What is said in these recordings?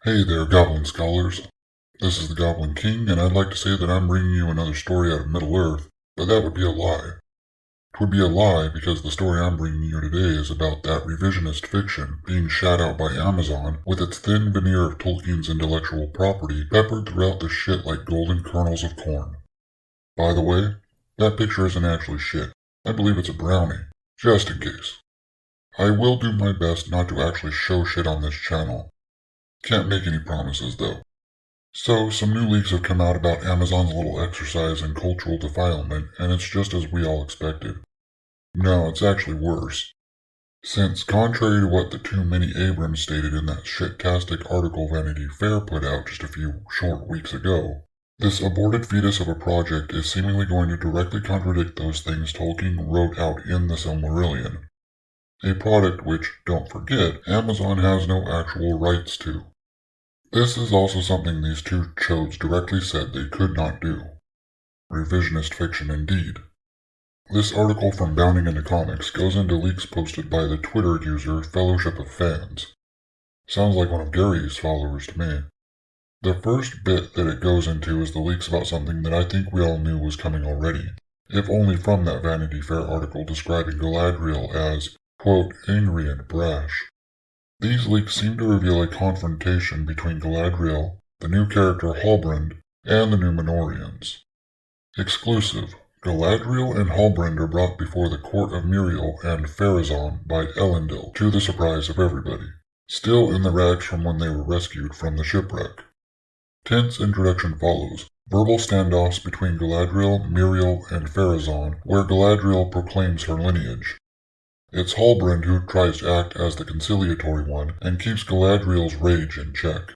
Hey there, Goblin Scholars. This is the Goblin King, and I'd like to say that I'm bringing you another story out of Middle-earth, but that would be a lie. It would be a lie because the story I'm bringing you today is about that revisionist fiction being shot out by Amazon with its thin veneer of Tolkien's intellectual property peppered throughout the shit like golden kernels of corn. By the way, that picture isn't actually shit. I believe it's a brownie, just in case. I will do my best not to actually show shit on this channel. Can't make any promises, though. So, some new leaks have come out about Amazon's little exercise in cultural defilement, and it's just as we all expected. No, it's actually worse. Since, contrary to what the too many Abrams stated in that shit-tastic article Vanity Fair put out just a few short weeks ago, this aborted fetus of a project is seemingly going to directly contradict those things Tolkien wrote out in the Silmarillion. A product which, don't forget, Amazon has no actual rights to. This is also something these two chodes directly said they could not do. Revisionist fiction indeed. This article from Bounding into Comics goes into leaks posted by the Twitter user Fellowship of Fans. Sounds like one of Gary's followers to me. The first bit that it goes into is the leaks about something that I think we all knew was coming already, if only from that Vanity Fair article describing Galadriel as, quote, angry and brash. These leaks seem to reveal a confrontation between Galadriel, the new character Halbrand, and the Númenóreans. Exclusive. Galadriel and Halbrand are brought before the court of Miriel and Pharazôn by Elendil, to the surprise of everybody, still in the rags from when they were rescued from the shipwreck. Tense introduction follows, verbal standoffs between Galadriel, Miriel, and Pharazôn, where Galadriel proclaims her lineage. It's Halbrand who tries to act as the conciliatory one and keeps Galadriel's rage in check.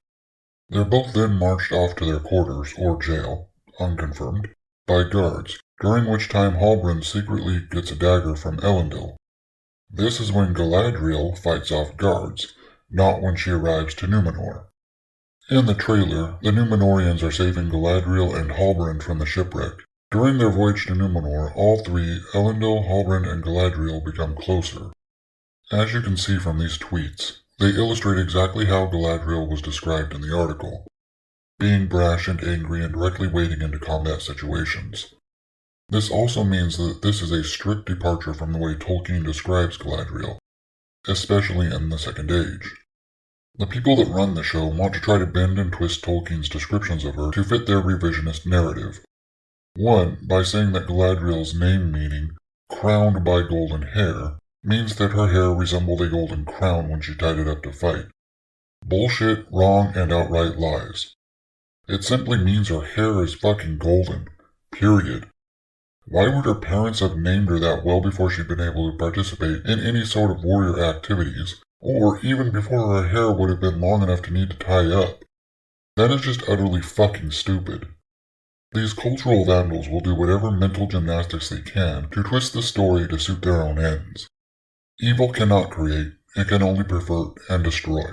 They're both then marched off to their quarters, or jail, unconfirmed, by guards, during which time Halbrand secretly gets a dagger from Elendil. This is when Galadriel fights off guards, not when she arrives to Númenor. In the trailer, the Númenóreans are saving Galadriel and Halbrand from the shipwreck. During their voyage to Númenor, all three, Elendil, Halbrand, and Galadriel, become closer. As you can see from these tweets, they illustrate exactly how Galadriel was described in the article, being brash and angry and directly wading into combat situations. This also means that this is a strict departure from the way Tolkien describes Galadriel, especially in the Second Age. The people that run the show want to try to bend and twist Tolkien's descriptions of her to fit their revisionist narrative. One, by saying that Galadriel's name meaning, crowned by golden hair, means that her hair resembled a golden crown when she tied it up to fight. Bullshit, wrong, and outright lies. It simply means her hair is fucking golden. Period. Why would her parents have named her that well before she'd been able to participate in any sort of warrior activities, or even before her hair would have been long enough to need to tie up? That is just utterly fucking stupid. These cultural vandals will do whatever mental gymnastics they can to twist the story to suit their own ends. Evil cannot create, it can only pervert and destroy.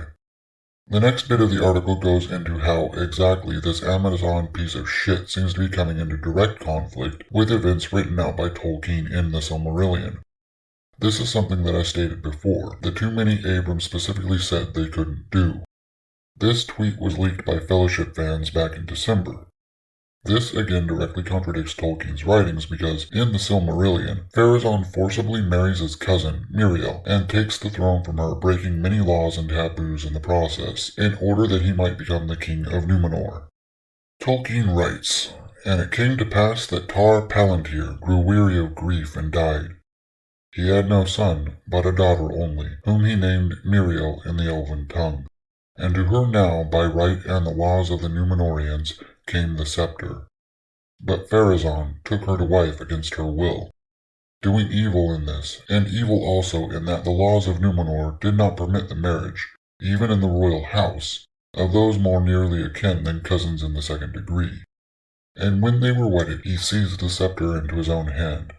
The next bit of the article goes into how exactly this Amazon piece of shit seems to be coming into direct conflict with events written out by Tolkien in the Silmarillion. This is something that I stated before, that too many Abrams specifically said they couldn't do. This tweet was leaked by Fellowship fans back in December. This again directly contradicts Tolkien's writings because, in the Silmarillion, Pharazôn forcibly marries his cousin, Miriel, and takes the throne from her, breaking many laws and taboos in the process, in order that he might become the king of Númenor. Tolkien writes, "And it came to pass that Tar Palantir grew weary of grief and died. He had no son, but a daughter only, whom he named Miriel in the Elven tongue. And to her now, by right and the laws of the Númenóreans, came the scepter. But Pharazôn took her to wife against her will, doing evil in this, and evil also in that the laws of Númenor did not permit the marriage, even in the royal house, of those more nearly akin than cousins in the second degree. And when they were wedded, he seized the scepter into his own hand,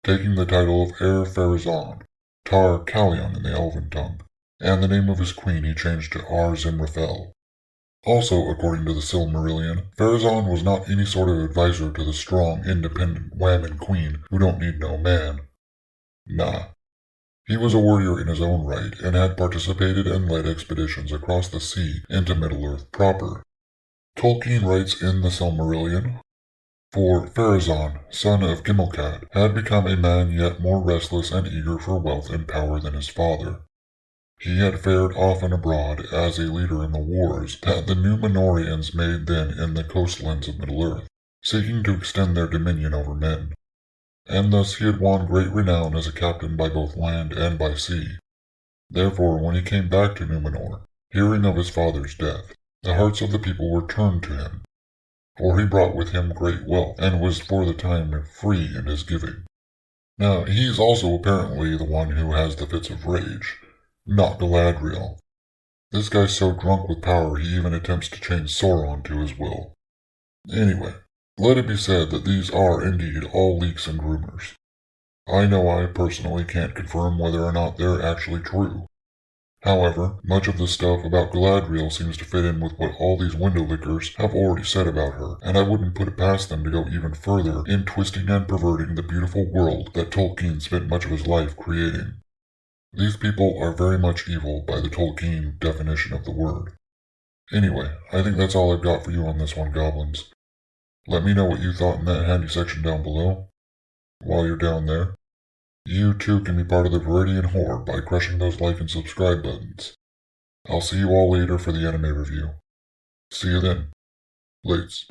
taking the title of heir Pharazôn, Tar Calion in the Elven tongue, and the name of his queen he changed to Ar-Zimrafel. Also, according to the Silmarillion, Pharazôn was not any sort of advisor to the strong, independent, whammon queen who don't need no man. Nah. He was a warrior in his own right, and had participated and led expeditions across the sea into Middle-earth proper. Tolkien writes in the Silmarillion, "For Pharazôn, son of Gimmelcat, had become a man yet more restless and eager for wealth and power than his father. He had fared often abroad as a leader in the wars that the Númenóreans made then in the coastlands of Middle-earth, seeking to extend their dominion over men. And thus he had won great renown as a captain by both land and by sea. Therefore, when he came back to Númenor, hearing of his father's death, the hearts of the people were turned to him, for he brought with him great wealth, and was for the time free in his giving. Now, he's also apparently the one who has the fits of rage, not Galadriel. This guy's so drunk with power he even attempts to change Sauron to his will. Anyway, let it be said that these are indeed all leaks and rumors. I know I personally can't confirm whether or not they're actually true. However, much of the stuff about Galadriel seems to fit in with what all these window lickers have already said about her, and I wouldn't put it past them to go even further in twisting and perverting the beautiful world that Tolkien spent much of his life creating. These people are very much evil by the Tolkien definition of the word. Anyway, I think that's all I've got for you on this one, Goblins. Let me know what you thought in that handy section down below. While you're down there, you too can be part of the Viridian Horde by crushing those like and subscribe buttons. I'll see you all later for the anime review. See you then. Lates.